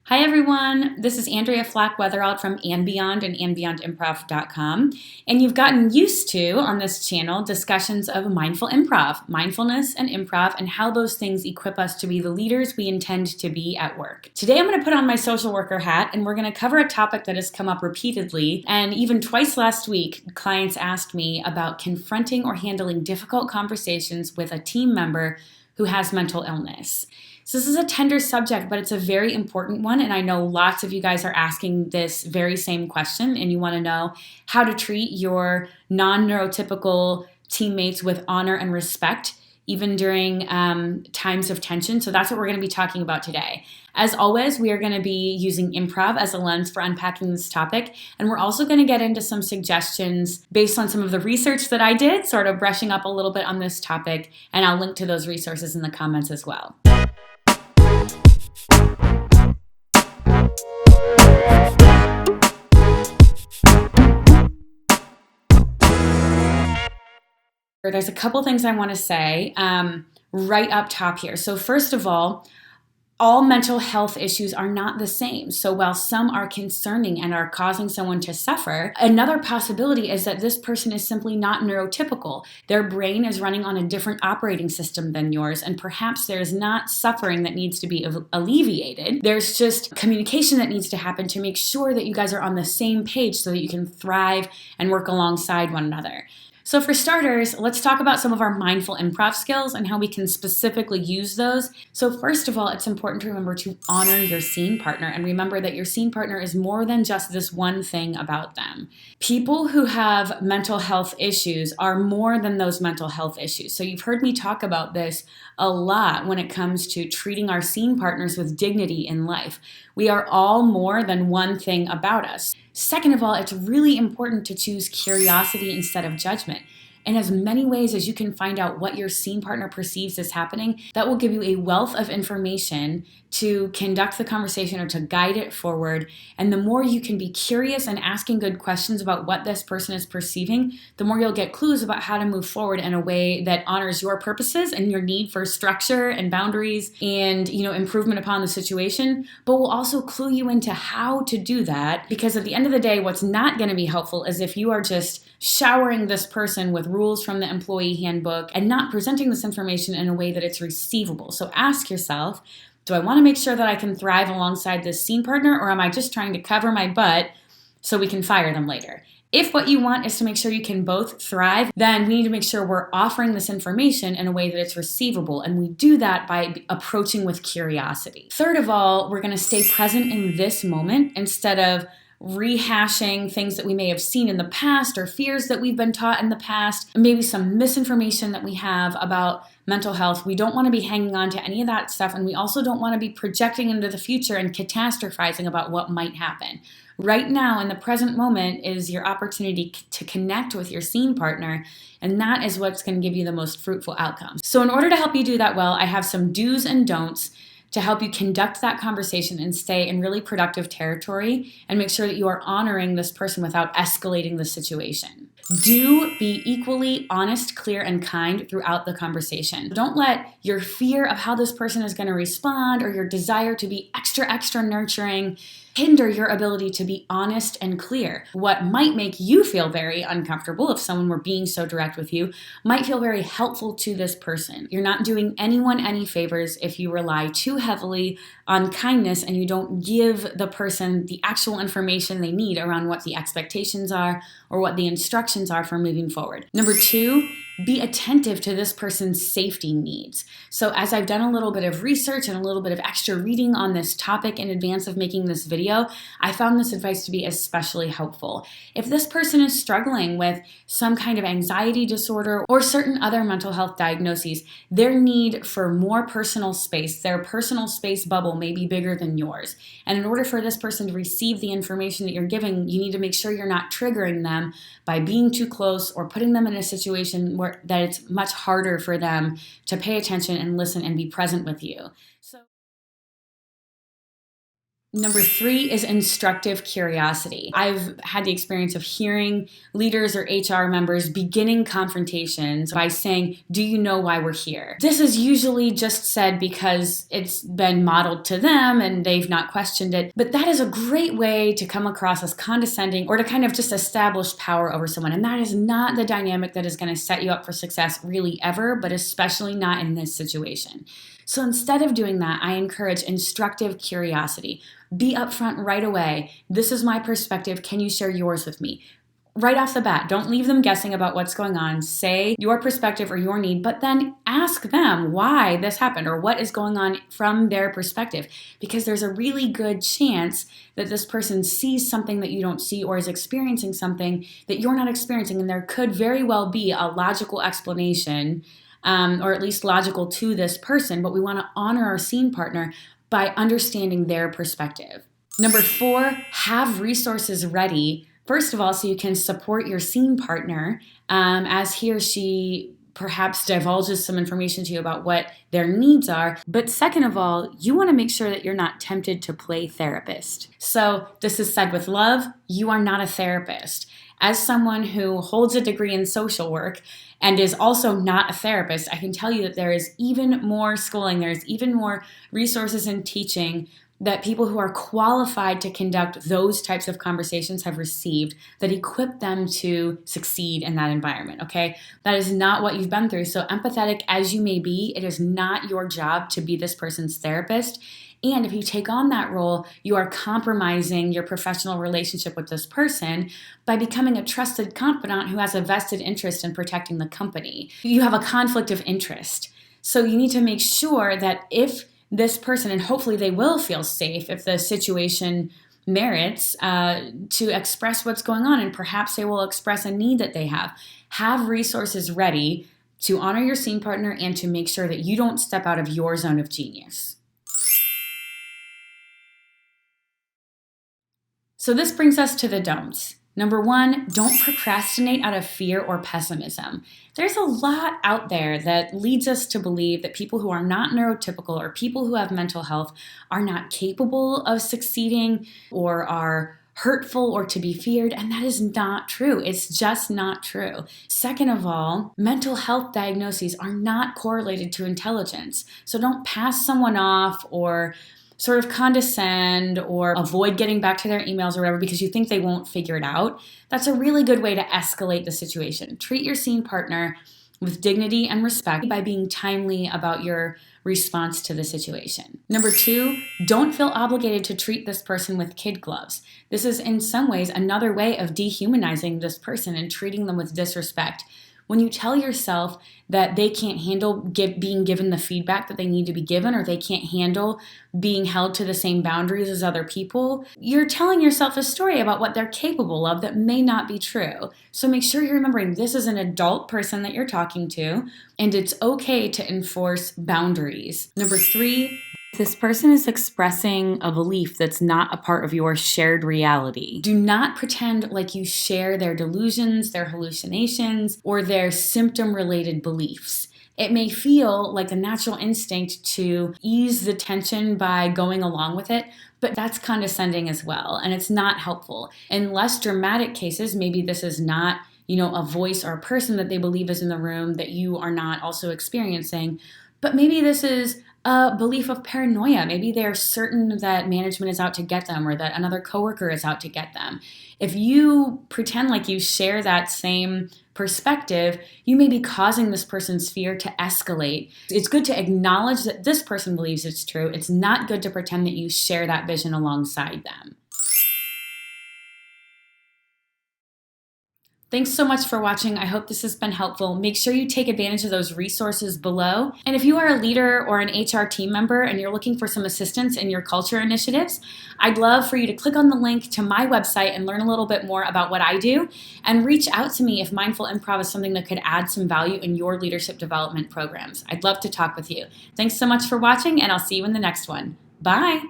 Hi everyone, this is Andrea Flack-Wetherald from And Beyond and andbeyondimprov.com, and you've gotten used to, on this channel, discussions of mindful improv, mindfulness and improv, and how those things equip us to be the leaders we intend to be at work. Today I'm going to put on my social worker hat, and we're going to cover a topic that has come up repeatedly, and even twice last week, clients asked me about confronting or handling difficult conversations with a team member who has mental illness. So this is a tender subject, but it's a very important one, and I know lots of you guys are asking this very same question, and you want to know how to treat your non-neurotypical teammates with honor and respect, even during times of tension. So that's what we're going to be talking about today. As always, we are going to be using improv as a lens for unpacking this topic, and we're also going to get into some suggestions based on some of the research that I did, sort of brushing up a little bit on this topic, and I'll link to those resources in the comments as well. There's a couple things I want to say right up top here. So first of all mental health issues are not the same. So while some are concerning and are causing someone to suffer, another possibility is that this person is simply not neurotypical. Their brain is running on a different operating system than yours, and perhaps there's not suffering that needs to be alleviated. There's just communication that needs to happen to make sure that you guys are on the same page so that you can thrive and work alongside one another. So for starters, let's talk about some of our mindful improv skills and how we can specifically use those. So first of all, it's important to remember to honor your scene partner and remember that your scene partner is more than just this one thing about them. People who have mental health issues are more than those mental health issues. So you've heard me talk about this a lot when it comes to treating our scene partners with dignity in life. We are all more than one thing about us. Second of all, it's really important to choose curiosity instead of judgment. In as many ways as you can find out what your scene partner perceives is happening, that will give you a wealth of information to conduct the conversation or to guide it forward. And the more you can be curious and asking good questions about what this person is perceiving, the more you'll get clues about how to move forward in a way that honors your purposes and your need for structure and boundaries and, improvement upon the situation, but will also clue you into how to do that. Because at the end of the day, what's not going to be helpful is if you are just showering this person with rules from the employee handbook and not presenting this information in a way that it's receivable. So ask yourself, do I want to make sure that I can thrive alongside this scene partner, or am I just trying to cover my butt so we can fire them later? If what you want is to make sure you can both thrive, then we need to make sure we're offering this information in a way that it's receivable, and we do that by approaching with curiosity. Third of all, we're going to stay present in this moment instead of rehashing things that we may have seen in the past or fears that we've been taught in the past, maybe some misinformation that we have about mental health. We don't want to be hanging on to any of that stuff, and we also don't want to be projecting into the future and catastrophizing about what might happen. Right now, in the present moment, is your opportunity to connect with your scene partner, and that is what's going to give you the most fruitful outcomes. So in order to help you do that well, I have some do's and don'ts to help you conduct that conversation and stay in really productive territory and make sure that you are honoring this person without escalating the situation. Do be equally honest, clear, and kind throughout the conversation. Don't let your fear of how this person is going to respond or your desire to be extra nurturing hinder your ability to be honest and clear. What might make you feel very uncomfortable if someone were being so direct with you might feel very helpful to this person. You're not doing anyone any favors if you rely too heavily on kindness and you don't give the person the actual information they need around what the expectations are or what the instructions are for moving forward. Number 2, be attentive to this person's safety needs. So as I've done a little bit of research and a little bit of extra reading on this topic in advance of making this video, I found this advice to be especially helpful. If this person is struggling with some kind of anxiety disorder or certain other mental health diagnoses, their need for more personal space, their personal space bubble may be bigger than yours. And in order for this person to receive the information that you're giving, you need to make sure you're not triggering them by being too close or putting them in a situation where that it's much harder for them to pay attention and listen and be present with you. Number 3 is instructive curiosity. I've had the experience of hearing leaders or HR members beginning confrontations by saying, "Do you know why we're here?" This is usually just said because it's been modeled to them and they've not questioned it. But that is a great way to come across as condescending or to kind of just establish power over someone. And that is not the dynamic that is going to set you up for success really ever, but especially not in this situation. So instead of doing that, I encourage instructive curiosity. Be upfront right away. This is my perspective. Can you share yours with me? Right off the bat, don't leave them guessing about what's going on. Say your perspective or your need, but then ask them why this happened or what is going on from their perspective. Because there's a really good chance that this person sees something that you don't see or is experiencing something that you're not experiencing. And there could very well be a logical explanation, or at least logical to this person, but we want to honor our scene partner by understanding their perspective. Number 4, have resources ready. First of all, so you can support your scene partner as he or she perhaps divulges some information to you about what their needs are. But second of all, you want to make sure that you're not tempted to play therapist. So this is said with love. You are not a therapist. As someone who holds a degree in social work and is also not a therapist, I can tell you that there is even more schooling, there's even more resources and teaching that people who are qualified to conduct those types of conversations have received that equip them to succeed in that environment, okay? That is not what you've been through. So empathetic as you may be, it is not your job to be this person's therapist. And if you take on that role, you are compromising your professional relationship with this person by becoming a trusted confidant who has a vested interest in protecting the company. You have a conflict of interest. So you need to make sure that if this person, and hopefully they will feel safe if the situation merits, to express what's going on, and perhaps they will express a need that they have. Have resources ready to honor your scene partner and to make sure that you don't step out of your zone of genius. So this brings us to the don'ts. Number 1, don't procrastinate out of fear or pessimism. There's a lot out there that leads us to believe that people who are not neurotypical or people who have mental health are not capable of succeeding or are hurtful or to be feared, and that is not true. It's just not true. Second of all, mental health diagnoses are not correlated to intelligence. So don't pass someone off or sort of condescend or avoid getting back to their emails or whatever because you think they won't figure it out. That's a really good way to escalate the situation. Treat your scene partner with dignity and respect by being timely about your response to the situation. Number 2, don't feel obligated to treat this person with kid gloves. This is in some ways another way of dehumanizing this person and treating them with disrespect. When you tell yourself that they can't handle being given the feedback that they need to be given, or they can't handle being held to the same boundaries as other people, you're telling yourself a story about what they're capable of that may not be true. So make sure you're remembering this is an adult person that you're talking to, and it's okay to enforce boundaries. Number 3, this person is expressing a belief that's not a part of your shared reality. Do not pretend like you share their delusions, their hallucinations, or their symptom-related beliefs. It may feel like a natural instinct to ease the tension by going along with it, but that's condescending as well, and it's not helpful. In less dramatic cases, maybe this is not a voice or a person that they believe is in the room that you are not also experiencing, but maybe this is a belief of paranoia. Maybe they're certain that management is out to get them or that another coworker is out to get them. If you pretend like you share that same perspective, you may be causing this person's fear to escalate. It's good to acknowledge that this person believes it's true. It's not good to pretend that you share that vision alongside them. Thanks so much for watching. I hope this has been helpful. Make sure you take advantage of those resources below. And if you are a leader or an HR team member and you're looking for some assistance in your culture initiatives, I'd love for you to click on the link to my website and learn a little bit more about what I do, and reach out to me if mindful improv is something that could add some value in your leadership development programs. I'd love to talk with you. Thanks so much for watching, and I'll see you in the next one. Bye.